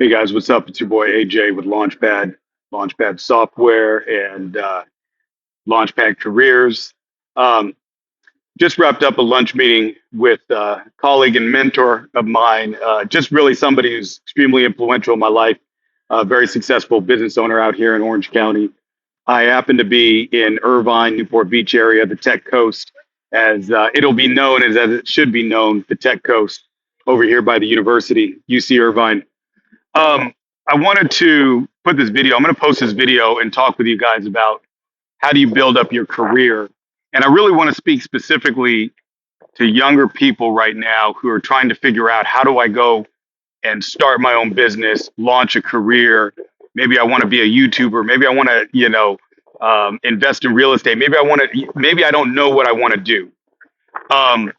Hey guys, what's up? It's your boy AJ with Launchpad Software and Launchpad Careers. Um, just wrapped up a lunch meeting with a colleague and mentor of mine, just really somebody who's extremely influential in my life, a very successful business owner out here in Orange County. I happen to be in Irvine, Newport Beach area, the Tech Coast, as it'll be known as it should be known, the Tech Coast over here by the university, UC Irvine. Um, I wanted to put this video. I'm going to post this video and talk with you guys about how do you build up your career. And I really want to speak specifically to younger people right now who are trying to figure out how do I go and start my own business, launch a career. Maybe I want to be a YouTuber. Maybe I want to, invest in real estate. Maybe I don't know what I want to do. Um,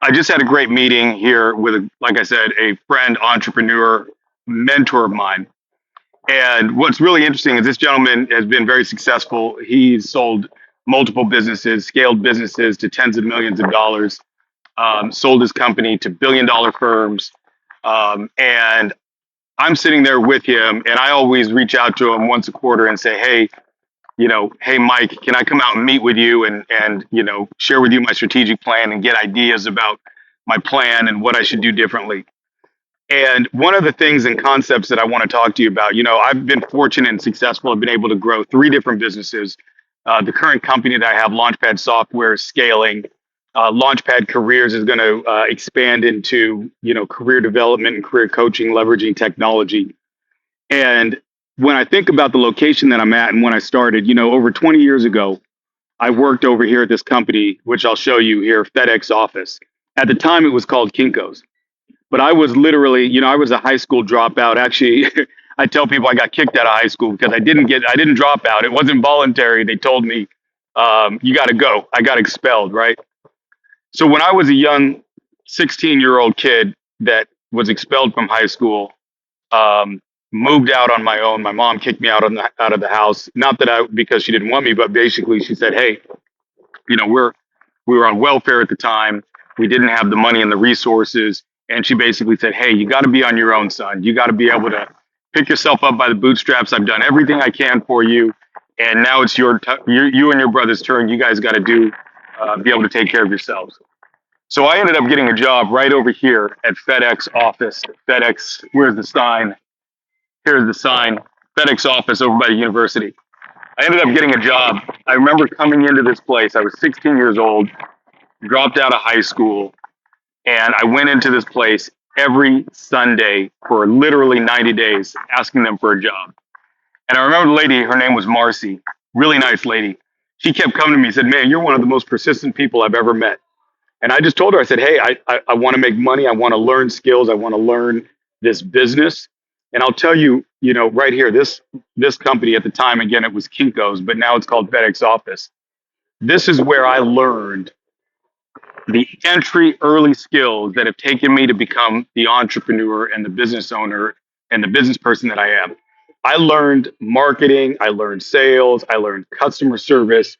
I just had a great meeting here with, like I said, a friend, entrepreneur, mentor of mine. And what's really interesting is this gentleman has been very successful. He's sold multiple businesses, scaled businesses to tens of millions of dollars, sold his company to billion-dollar firms. And I'm sitting there with him, and I always reach out to him once a quarter and say, hey, Mike, can I come out and meet with you and share with you my strategic plan and get ideas about my plan and what I should do differently. And one of the things and concepts that I want to talk to you about, I've been fortunate and successful. I've been able to grow three different businesses. The current company that I have, Launchpad Software, is scaling. Launchpad Careers is going to expand into, career development and career coaching, leveraging technology. And when I think about the location that I'm at and when I started, over 20 years ago, I worked over here at this company, which I'll show you here, FedEx office. At the time, it was called Kinko's. But I was literally, I was a high school dropout. Actually, I tell people I got kicked out of high school because I didn't drop out. It wasn't voluntary. They told me, you got to go. I got expelled, right? So when I was a young 16-year-old kid that was expelled from high school, moved out on my own. My mom kicked me out of the house. Not because she didn't want me, but basically she said, hey, we were on welfare at the time. We didn't have the money and the resources. And she basically said, hey, you got to be on your own, son. You got to be able to pick yourself up by the bootstraps. I've done everything I can for you. And now it's you and your brother's turn. You guys got to be able to take care of yourselves. So I ended up getting a job right over here at FedEx office. FedEx, where's the sign? Here's the sign. FedEx office over by the university. I ended up getting a job. I remember coming into this place. I was 16 years old, dropped out of high school. And I went into this place every Sunday for literally 90 days, asking them for a job. And I remember the lady, her name was Marcy, really nice lady. She kept coming to me and said, man, you're one of the most persistent people I've ever met. And I just told her, I said, hey, I want to make money. I want to learn skills. I want to learn this business. And I'll tell you, right here, this company at the time, again, it was Kinko's, but now it's called FedEx Office. This is where I learned the entry early skills that have taken me to become the entrepreneur and the business owner and the business person that I am. I learned marketing, I learned sales, I learned customer service,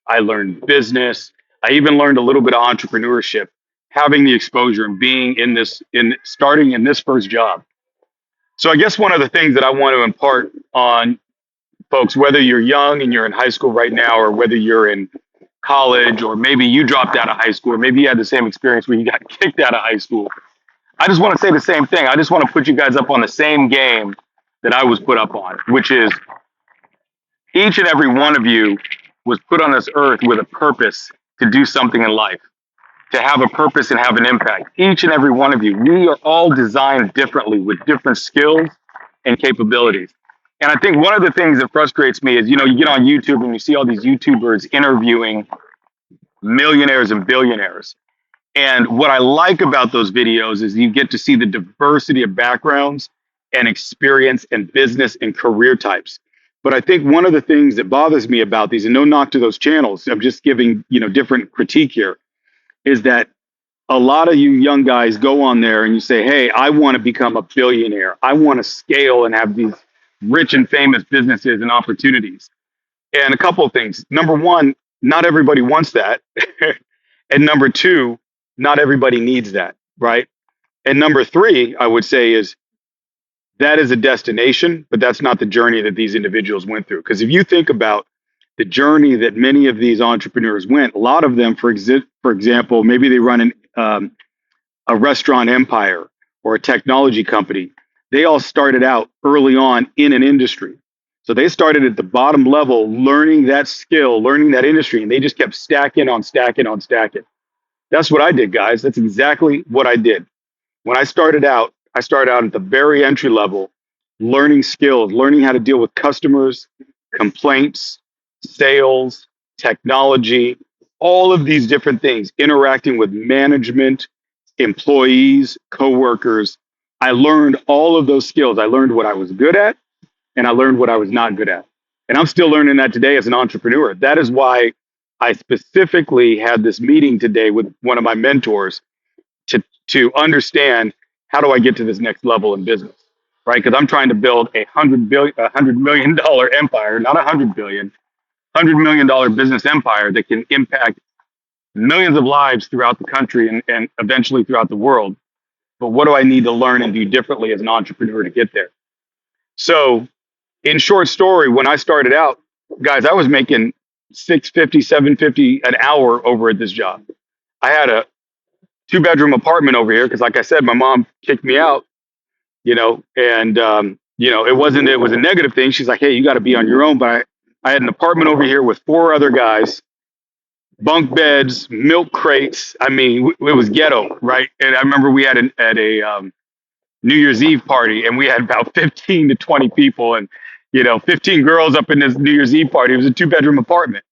I learned business. I even learned a little bit of entrepreneurship, having the exposure and being starting in this first job. So I guess one of the things that I want to impart on folks, whether you're young and you're in high school right now, or whether you're in college, or maybe you dropped out of high school, or maybe you had the same experience where you got kicked out of high school. I just want to say the same thing. I just want to put you guys up on the same game that I was put up on, which is each and every one of you was put on this earth with a purpose to do something in life, to have a purpose and have an impact. Each and every one of you, we are all designed differently with different skills and capabilities. And I think one of the things that frustrates me is, you get on YouTube and you see all these YouTubers interviewing millionaires and billionaires. And what I like about those videos is you get to see the diversity of backgrounds and experience and business and career types. But I think one of the things that bothers me about these, and no knock to those channels, I'm just giving, different critique here, is that a lot of you young guys go on there and you say, hey, I want to become a billionaire. I want to scale and have these rich and famous businesses and opportunities. And a couple of things. Number one, not everybody wants that. And number two, not everybody needs that, right? And number three, I would say, is that is a destination, but that's not the journey that these individuals went through. Because if you think about the journey that many of these entrepreneurs went, a lot of them, for example, maybe they run a restaurant empire or a technology company. They all started out early on in an industry. So they started at the bottom level, learning that skill, learning that industry, and they just kept stacking on stacking on stacking. That's what I did, guys. That's exactly what I did. When I started out at the very entry level, learning skills, learning how to deal with customers, complaints, sales, technology, all of these different things, interacting with management, employees, coworkers. I learned all of those skills. I learned what I was good at and I learned what I was not good at. And I'm still learning that today as an entrepreneur. That is why I specifically had this meeting today with one of my mentors to understand how do I get to this next level in business, right? Because I'm trying to build $100 million empire, not 100 billion, $100 million business empire that can impact millions of lives throughout the country and eventually throughout the world. But what do I need to learn and do differently as an entrepreneur to get there? So, in short story, when I started out, guys, I was making 650, 750 an hour over at this job. I had a 2-bedroom apartment over here because, like I said, my mom kicked me out, and it was a negative thing. She's like, hey, you got to be on your own. But I had an apartment over here with 4 other guys, bunk beds, milk crates. I mean, it was ghetto, right? And I remember we had a New Year's Eve party, and we had about 15 to 20 people, and 15 girls up in this New Year's Eve party. It was a 2-bedroom apartment,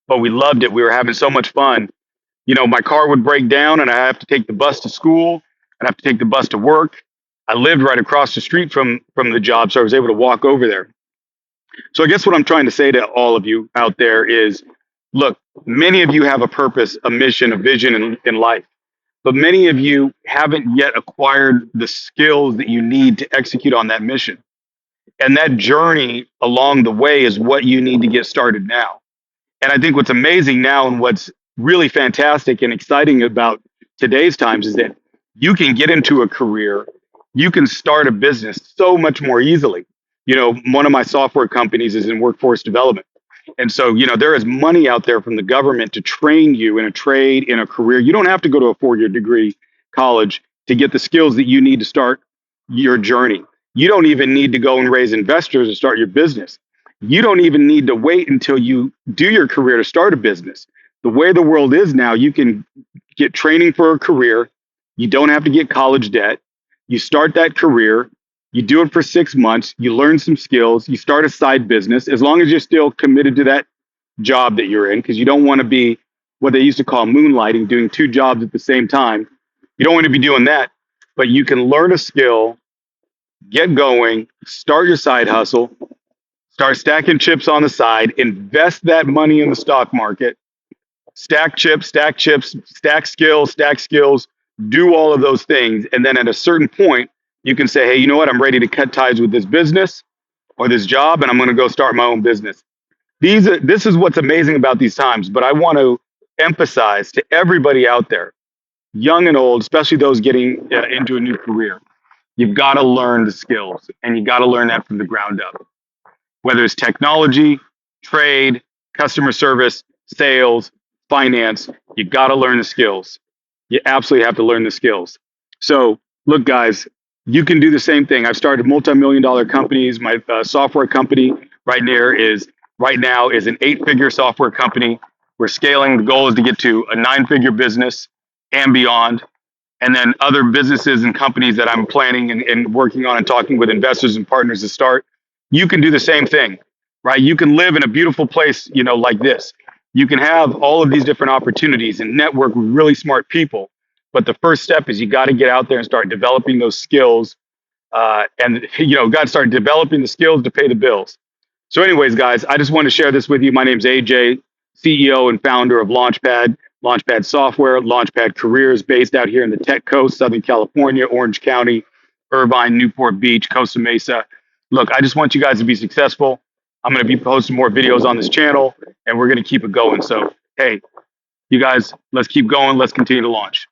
but we loved it. We were having so much fun. My car would break down and I have to take the bus to school. I'd have to take the bus to work. I lived right across the street from the job, so I was able to walk over there. So I guess what I'm trying to say to all of you out there is, look, many of you have a purpose, a mission, a vision in life, but many of you haven't yet acquired the skills that you need to execute on that mission. And that journey along the way is what you need to get started now. And I think what's amazing now and what's really fantastic and exciting about today's times is that you can get into a career, you can start a business so much more easily. One of my software companies is in workforce development. And so, there is money out there from the government to train you in a trade, in a career. You don't have to go to a 4-year degree college to get the skills that you need to start your journey. You don't even need to go and raise investors to start your business. You don't even need to wait until you do your career to start a business. The way the world is now, you can get training for a career. You don't have to get college debt. You start that career. You do it for 6 months. You learn some skills. You start a side business as long as you're still committed to that job that you're in, because you don't want to be what they used to call moonlighting, doing 2 jobs at the same time. You don't want to be doing that, but you can learn a skill, get going, start your side hustle, start stacking chips on the side, invest that money in the stock market, stack chips, stack skills, do all of those things. And then at a certain point, you can say, hey, you know what? I'm ready to cut ties with this business or this job, and I'm going to go start my own business. This is what's amazing about these times. But I want to emphasize to everybody out there, young and old, especially those getting into a new career, you've got to learn the skills, and you got to learn that from the ground up. Whether it's technology, trade, customer service, sales, finance, you got to learn the skills. You absolutely have to learn the skills. So look, guys, you can do the same thing. I've started multi-million-dollar companies. My software company right now is an 8-figure software company. We're scaling. The goal is to get to a 9-figure business and beyond. And then other businesses and companies that I'm planning and working on and talking with investors and partners to start. You can do the same thing, right? You can live in a beautiful place, like this. You can have all of these different opportunities and network with really smart people. But the first step is you got to get out there and start developing those skills. Got to start developing the skills to pay the bills. So anyways, guys, I just want to share this with you. My name's AJ, CEO and founder of Launchpad Software, Launchpad Careers, based out here in the Tech Coast, Southern California, Orange County, Irvine, Newport Beach, Costa Mesa. Look, I just want you guys to be successful. I'm going to be posting more videos on this channel, and we're going to keep it going. So, hey, you guys, let's keep going. Let's continue to launch.